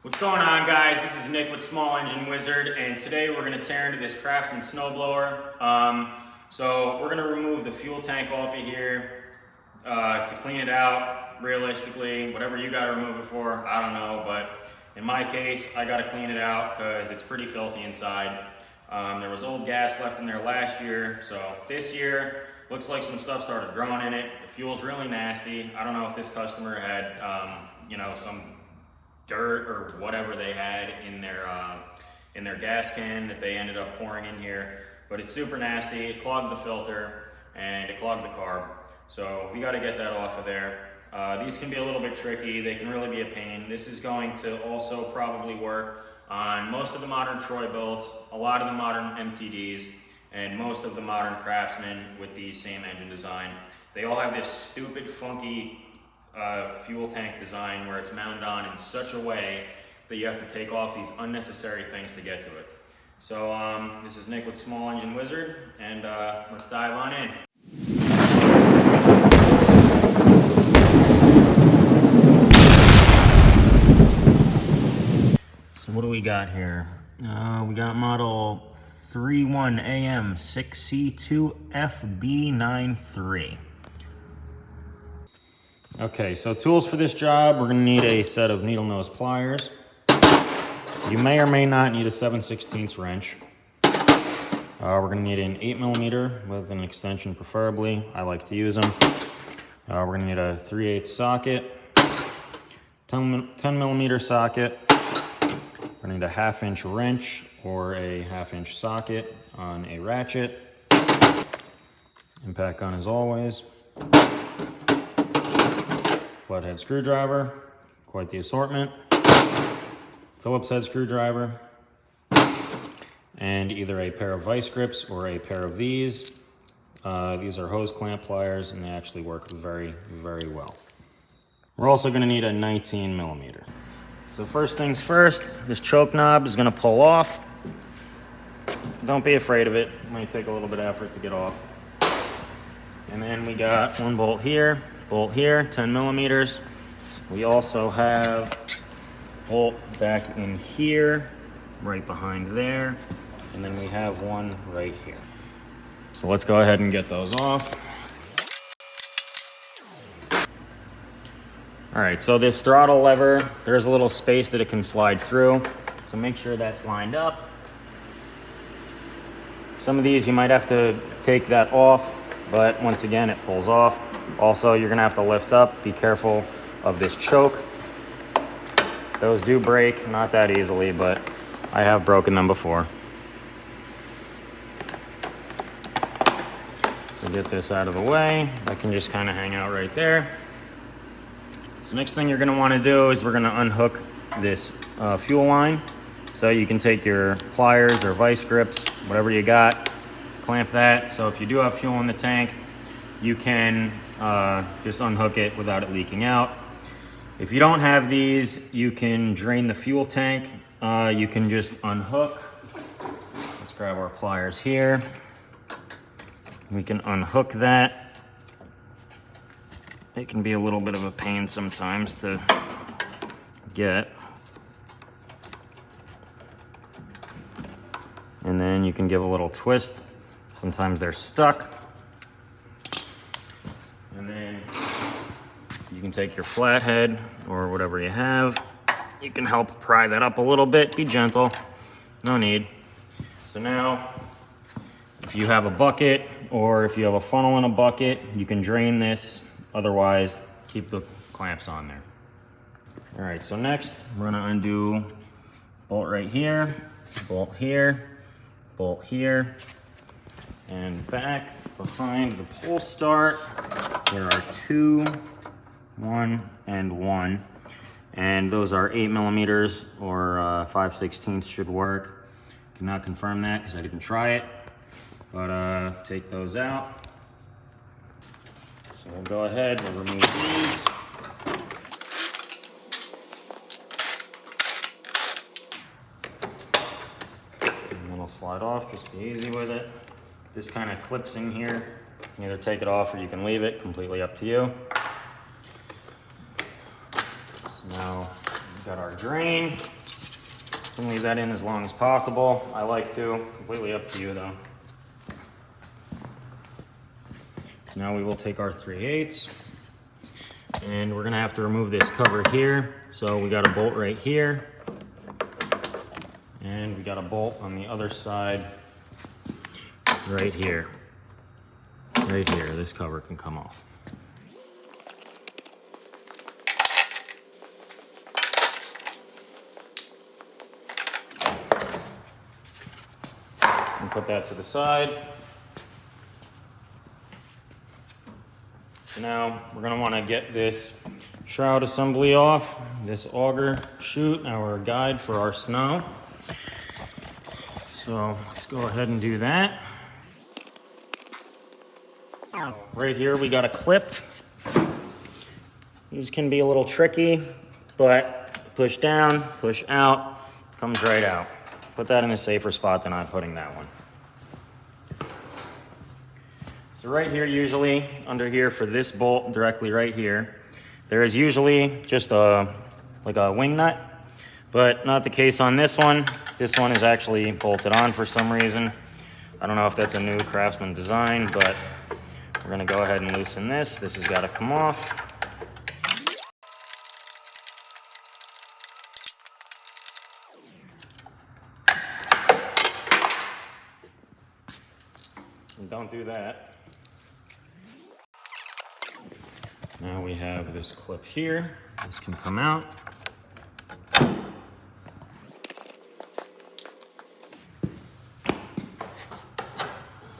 What's going on, guys? This is Nick with Small Engine Wizard, and today we're going to tear into this Craftsman snowblower. So we're going to remove the fuel tank off of here to clean it out. Realistically, whatever you got to remove it for, I don't know, but in my case, I got to clean it out because it's pretty filthy inside. There was old gas left in there last year, so this year looks like some stuff started growing in it. The fuel's really nasty. I don't know if this customer had, some dirt or whatever they had in their gas can that they ended up pouring in here, but it's super nasty. It clogged the filter and it clogged the carb, so we got to get that off of there. These can be a little bit tricky. They can really be a pain. This is going to also probably work on most of the modern Troy Bilts, a lot of the modern MTDs, and most of the modern Craftsman with the same engine design. They all have this stupid funky fuel tank design where it's mounted on in such a way that you have to take off these unnecessary things to get to it. So this is Nick with Small Engine Wizard, and let's dive on in. So what do we got here? We got model 31AM 6C2FB93. Okay, so tools for this job, we're gonna need a set of needle nose pliers. You may or may not need a 7/16 wrench. We're gonna need an 8mm with an extension preferably. I like to use them. We're gonna need a 3/8 socket, 10mm socket. We're gonna need a 1/2" wrench or a 1/2" socket on a ratchet. Impact gun as always. Flathead screwdriver, quite the assortment. Phillips head screwdriver, and either a pair of vice grips or a pair of these. These are hose clamp pliers, and they actually work very, very well. We're also going to need a 19mm. So first things first, this choke knob is going to pull off. Don't be afraid of it. It might take a little bit of effort to get off. And then we got one bolt here, 10mm. We also have bolt back in here, right behind there, and then we have one right here. So let's go ahead and get those off. All right, so this throttle lever, there's a little space that it can slide through, so make sure that's lined up. Some of these you might have to take that off, but once again, it pulls off. Also, you're gonna have to lift up. Be careful of this choke. Those do break, not that easily, but I have broken them before. So get this out of the way. That can just kind of hang out right there. So next thing you're gonna wanna do is we're gonna unhook this fuel line. So you can take your pliers or vice grips, whatever you got, clamp that. So if you do have fuel in the tank, you can just unhook it without it leaking out. If you don't have these, you can drain the fuel tank. You can just unhook. Let's grab our pliers here. We can unhook that. It can be a little bit of a pain sometimes to get. And then you can give a little twist. Sometimes they're stuck. And then you can take your flathead or whatever you have. You can help pry that up a little bit. Be gentle, no need. So now, if you have a bucket or if you have a funnel in a bucket, you can drain this. Otherwise, keep the clamps on there. All right, so next, we're gonna undo bolt right here, bolt here, bolt here, and back behind the pull start. There are two, 1 and 1, and those are 8mm or 5/16 should work. Cannot confirm that because I didn't try it, but take those out. So we'll go ahead and remove these. And then it'll slide off, just be easy with it. This kind of clips in here. You can either take it off or you can leave it, completely up to you. So now Got our drain. Can leave that in as long as possible. I like to, completely up to you though. So now we will take our 3/8 and we're gonna have to remove this cover here. So we got a bolt right here and we got a bolt on the other side right here. Right here, this cover can come off. And put that to the side. So now we're gonna wanna get this shroud assembly off, this auger chute, our guide for our snow. So let's go ahead and do that. Right here we got a clip. These can be a little tricky, but push down, push out, comes right out. Put that in a safer spot than I'm putting that one. So right here, usually under here for this bolt, directly right here, there is usually just like a wing nut, but not the case on this one. This one is actually bolted on for some reason. I don't know if that's a new Craftsman design, but we're gonna go ahead and loosen this. This has gotta come off. And don't do that. Now we have this clip here. This can come out.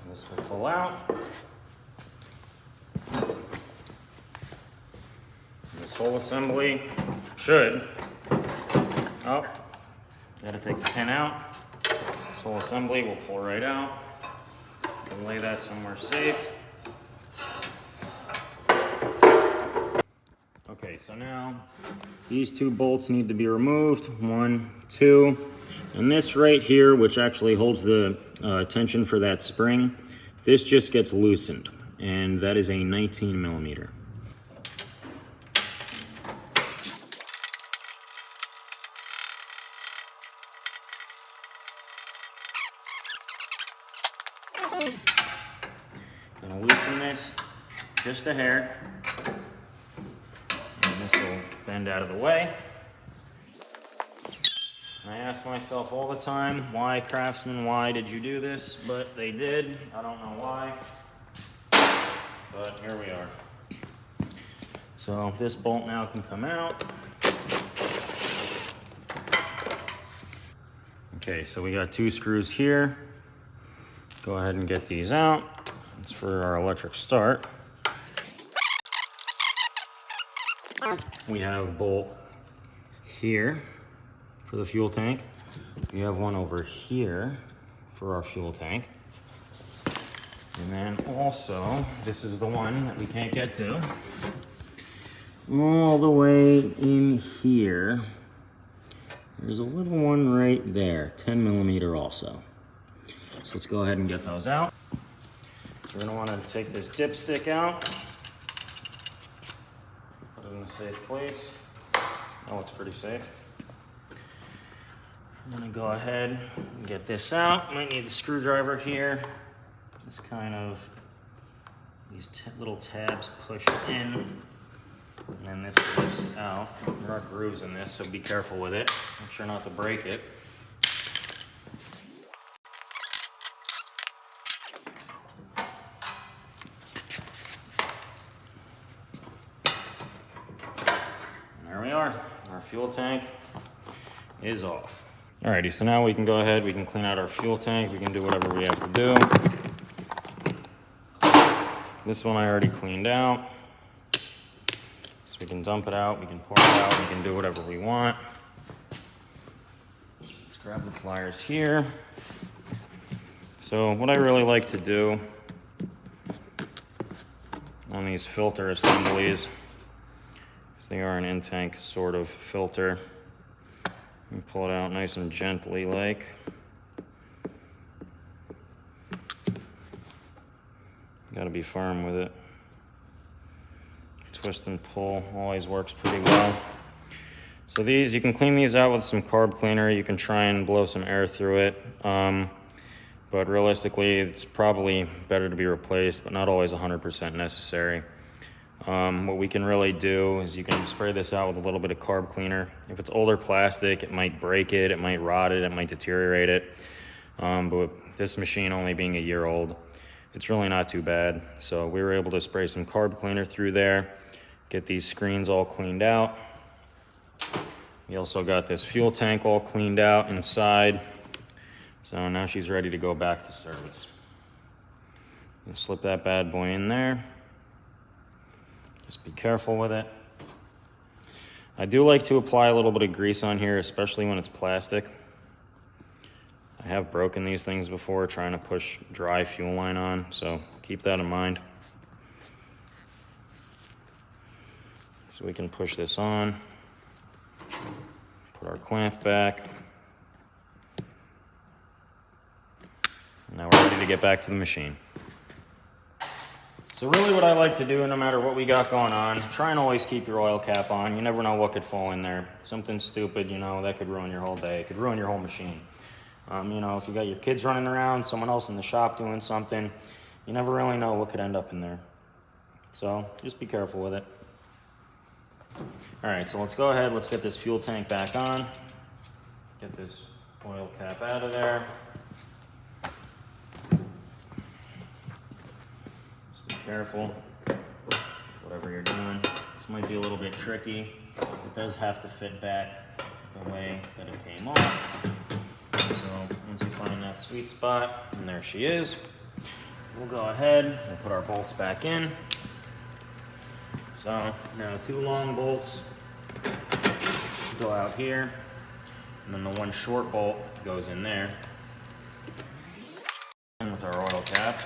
This will pull out. This whole assembly should, oh, gotta take the pin out. This whole assembly will pull right out. And lay that somewhere safe. Okay, so now these two bolts need to be removed. 1, 2, and this right here, which actually holds the tension for that spring, this just gets loosened, and that is a 19 millimeter. Gonna loosen this just a hair, and this will bend out of the way. And I ask myself all the time, why Craftsman, why did you do this? But they did, I don't know why, but here we are. So this bolt now can come out. Okay, so we got 2 screws here. Go ahead and get these out. It's for our electric start. We have a bolt here for the fuel tank. We have one over here for our fuel tank. And then also, this is the one that we can't get to. All the way in here, there's a little one right there, 10 millimeter also. So let's go ahead and get those out. So we're gonna wanna take this dipstick out, put it in a safe place. Oh, it's pretty safe. I'm gonna go ahead and get this out. Might need the screwdriver here. Just kind of, these little tabs push in, and then this lifts out. There are grooves in this, so be careful with it. Make sure not to break it. There we are. Our fuel tank is off. Alrighty, so now we can go ahead, we can clean out our fuel tank, we can do whatever we have to do. This one I already cleaned out. So we can dump it out, we can pour it out, we can do whatever we want. Let's grab the pliers here. So what I really like to do on these filter assemblies, because they are an in-tank sort of filter, and pull it out nice and gently like. Gotta be firm with it. Twist and pull always works pretty well. So these, you can clean these out with some carb cleaner. You can try and blow some air through it. But realistically, it's probably better to be replaced, but not always 100% necessary. What we can really do is you can spray this out with a little bit of carb cleaner. If it's older plastic, it might break it, it might rot it, it might deteriorate it. But with this machine only being a year old, it's really not too bad. So we were able to spray some carb cleaner through there, get these screens all cleaned out. We also got this fuel tank all cleaned out inside. So now she's ready to go back to service. Slip that bad boy in there. Just be careful with it. I do like to apply a little bit of grease on here, especially when it's plastic. I have broken these things before trying to push dry fuel line on, so keep that in mind. So we can push this on, put our clamp back. Now we're ready to get back to the machine. So really what I like to do, no matter what we got going on, try and always keep your oil cap on. You never know what could fall in there. Something stupid, you know, that could ruin your whole day. It could ruin your whole machine. You know, if you got your kids running around, someone else in the shop doing something, you never really know what could end up in there. So just be careful with it. All right, so let's go ahead. Let's get this fuel tank back on. Get this oil cap out of there. Just be careful, whatever you're doing. This might be a little bit tricky. It does have to fit back the way that it came off. So once you find that sweet spot, and there she is, we'll go ahead and put our bolts back in. So now 2 long bolts go out here, and then the 1 short bolt goes in there. And with our oil cap.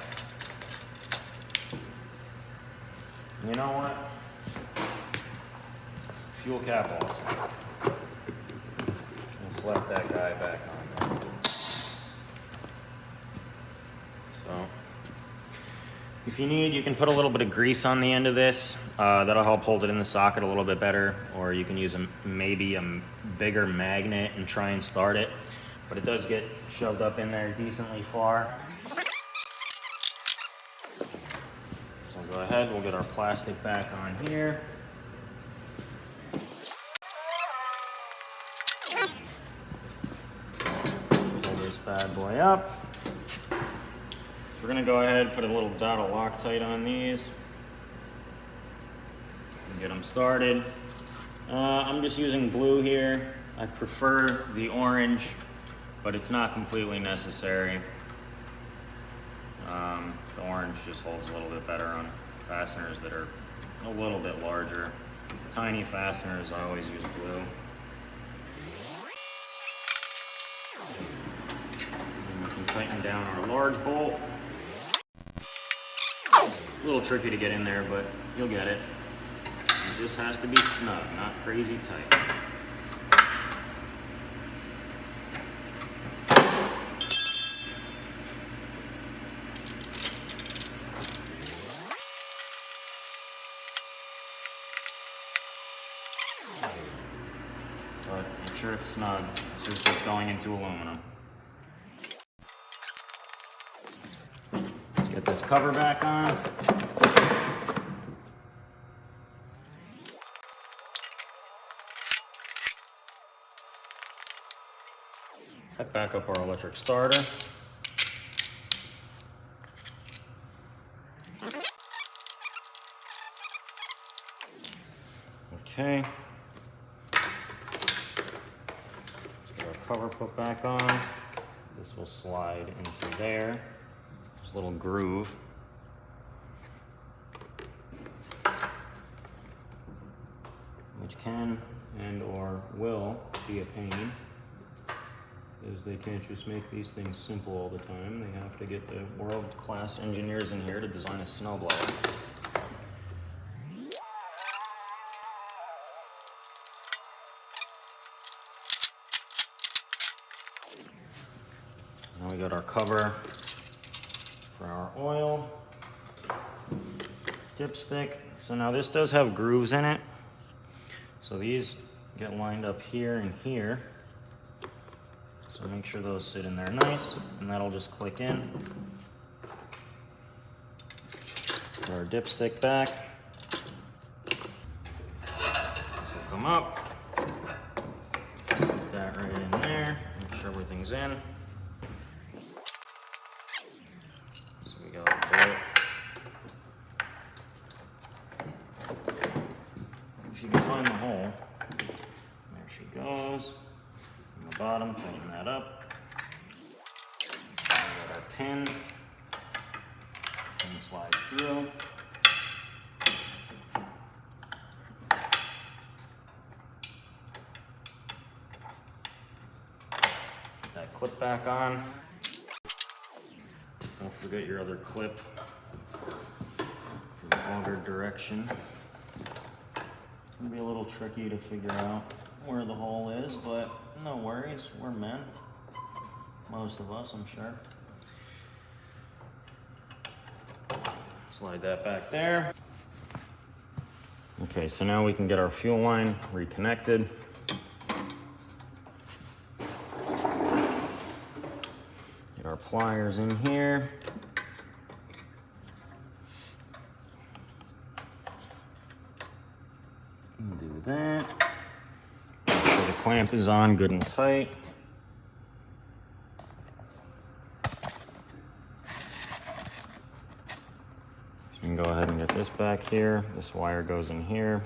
And you know what? Fuel cap also. We'll slap that guy back on. So, if you need, you can put a little bit of grease on the end of this. That'll help hold it in the socket a little bit better. Or you can use maybe a bigger magnet and try and start it. But it does get shoved up in there decently far. So go ahead, we'll get our plastic back on here. Pull this bad boy up. We're gonna go ahead and put a little dot of Loctite on these and get them started. I'm just using blue here. I prefer the orange, but it's not completely necessary. The orange just holds a little bit better on fasteners that are a little bit larger. Tiny fasteners, I always use blue. And we can tighten down our large bolt. It's a little tricky to get in there, but you'll get it. It just has to be snug, not crazy tight. But make sure it's snug. This is just going into aluminum. Let's get this cover back on. Set back up our electric starter. Okay. Let's get our cover put back on. This will slide into there. There's a little groove. Which can and or will be a pain, because they can't just make these things simple all the time. They have to get the world-class engineers in here to design a snowblower. Now we got our cover for our oil, dipstick. So now this does have grooves in it. So these get lined up here and here. So make sure those sit in there nice, and that'll just click in. Put our dipstick back. This will come up. Stick that right in there. Make sure everything's in. So we got the bolt. If you can find the hole, there she goes. On the bottom, tighten that up. We got our pin. Pin slides through. Get that clip back on. Don't forget your other clip for the auger direction. It's gonna be a little tricky to figure out where the hole is, but no worries, we're men. Most of us, I'm sure. Slide that back there. Okay, so now we can get our fuel line reconnected. Get our pliers in here. Do that. Make sure the clamp is on good and tight. So we can go ahead and get this back here. This wire goes in here,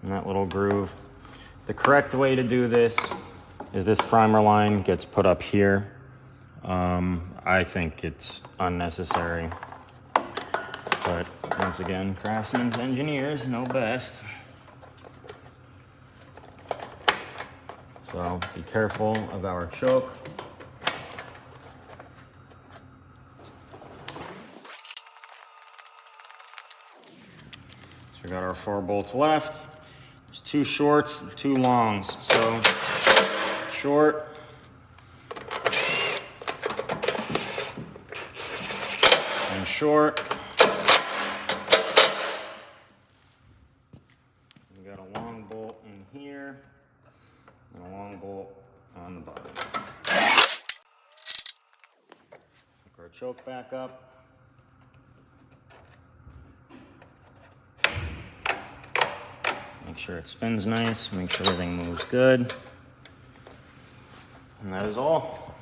in that little groove. The correct way to do this is this primer line gets put up here. I think it's unnecessary. But once again, Craftsman's engineers know best. So be careful of our choke. So we got our 4 bolts left. There's 2 shorts, 2 longs. So short. And short. We got a long bolt in here and a long bolt on the bottom. Hook our choke back up. Make sure it spins nice, make sure everything moves good. And that is all.